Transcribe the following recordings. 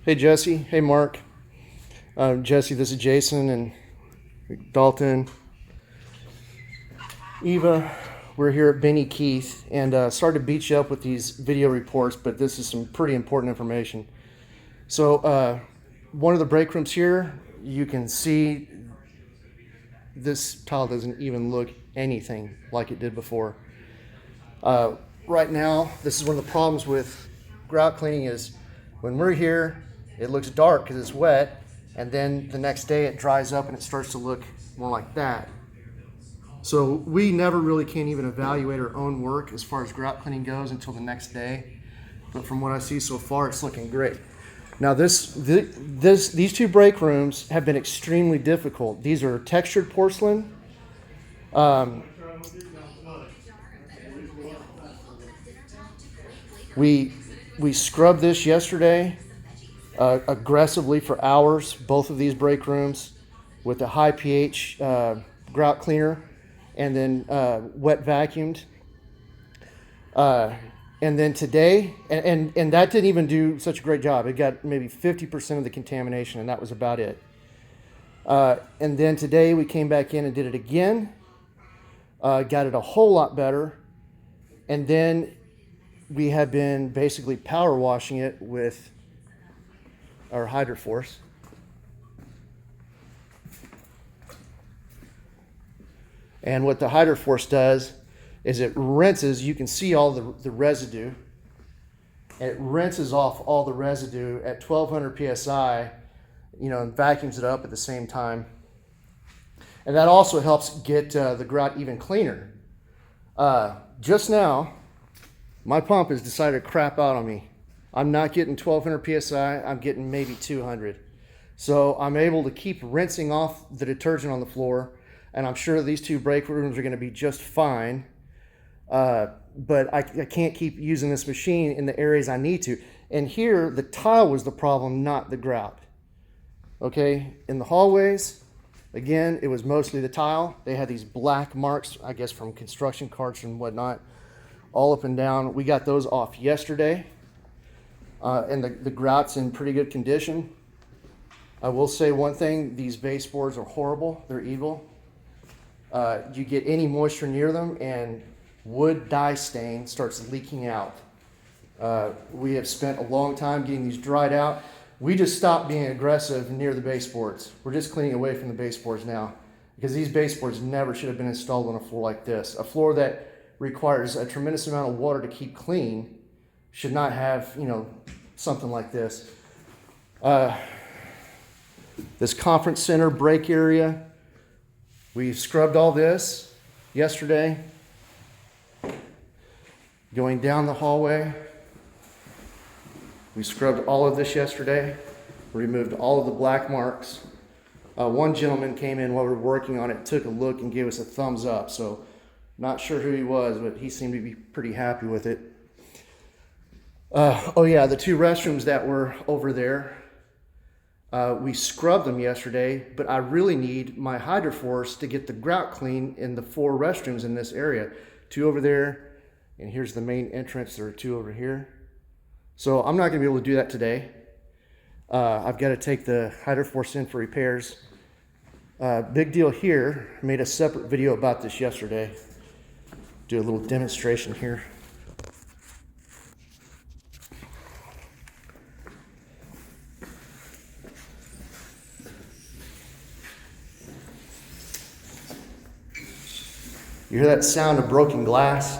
Hey Jesse, hey Mark. Jesse, this is Jason and Dalton, Eva. We're here at B.E.K and sorry to beat you up with these video reports, but this is some pretty important information. So one of the break rooms here, you can see this tile doesn't even look anything like it did before. Right now, this is one of the problems with grout cleaning is when we're here, it looks dark because it's wet, and then the next day it dries up and it starts to look more like that. So we never really can't even evaluate our own work as far as grout cleaning goes until the next day. But from what I see so far, it's looking great. Now these two break rooms have been extremely difficult. These are textured porcelain. We scrubbed this yesterday aggressively for hours, both of these break rooms, with a high pH grout cleaner, and then wet vacuumed. And then today, and that didn't even do such a great job. It got maybe 50% of the contamination, and that was about it. And then today we came back in and did it again, got it a whole lot better, and then we have been basically power washing it with our Hydroforce. And what the Hydroforce does is it rinses, you can see all the residue, and it rinses off all the residue at 1200 psi, and vacuums it up at the same time. And that also helps get the grout even cleaner. Just now, my pump has decided to crap out on me. I'm not getting 1200 psi, I'm getting maybe 200. So I'm able to keep rinsing off the detergent on the floor, and I'm sure these two break rooms are going to be just fine. But I can't keep using this machine in the areas I need to. And here, the tile was the problem, not the grout. Okay, in the hallways, again, it was mostly the tile. They had these black marks, I guess, from construction carts and whatnot, all up and down. We got those off yesterday, and the grout's in pretty good condition. I will say one thing, these baseboards are horrible, they're evil. You get any moisture near them and wood dye stain starts leaking out. We have spent a long time getting these dried out. We just stopped being aggressive near the baseboards. We're just cleaning away from the baseboards now, because these baseboards never should have been installed on a floor like this. A floor that requires a tremendous amount of water to keep clean should not have, something like this. This conference center break area, we scrubbed all this yesterday. Going down the hallway, we scrubbed all of this yesterday, removed all of the black marks. One gentleman came in while we were working on it, took a look and gave us a thumbs up. So not sure who he was, but he seemed to be pretty happy with it. Oh yeah, the two restrooms that were over there, we scrubbed them yesterday, but I really need my Hydroforce to get the grout clean in the 4 restrooms in this area. 2 over there, and here's the main entrance. There are 2 over here. So I'm not going to be able to do that today. I've got to take the Hydroforce in for repairs. Big deal here. Made a separate video about this yesterday. Do a little demonstration here. You hear that sound of broken glass?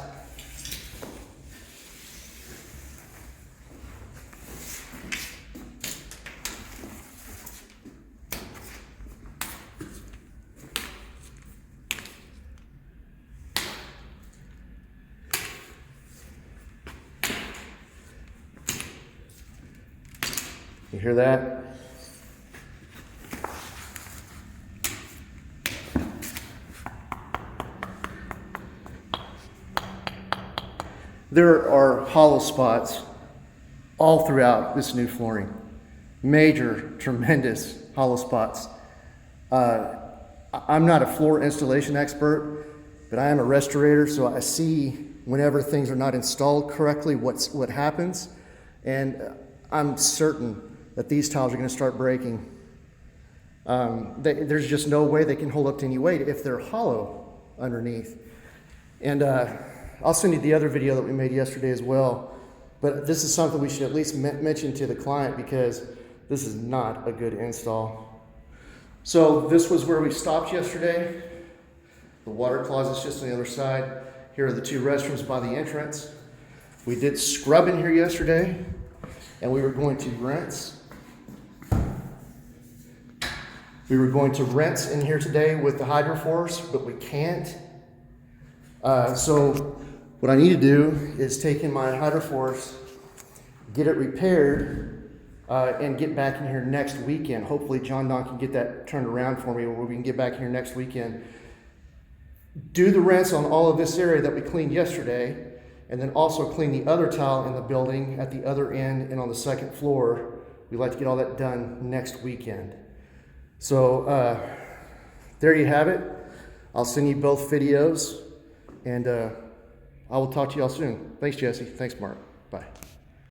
You hear that? There are hollow spots all throughout this new flooring. Major, tremendous hollow spots. I'm not a floor installation expert, but I am a restorator, so I see whenever things are not installed correctly what happens. And I'm certain that these tiles are going to start breaking. There's just no way they can hold up to any weight if they're hollow underneath. And I'll send you the other video that we made yesterday as well. But this is something we should at least mention to the client, because this is not a good install. So this was where we stopped yesterday. The water closet's just on the other side. Here are the two restrooms by the entrance. We did scrub in here yesterday, and we were going to rinse. We were going to rinse in here today with the Hydroforce, but we can't. So what I need to do is take in my Hydroforce, get it repaired, and get back in here next weekend. Hopefully John Don can get that turned around for me, where we can get back here next weekend. Do the rinse on all of this area that we cleaned yesterday, and then also clean the other tile in the building at the other end and on the second floor. We'd like to get all that done next weekend. So there you have it. I'll send you both videos, and I will talk to you all soon. Thanks, Jesse. Thanks, Mark. Bye.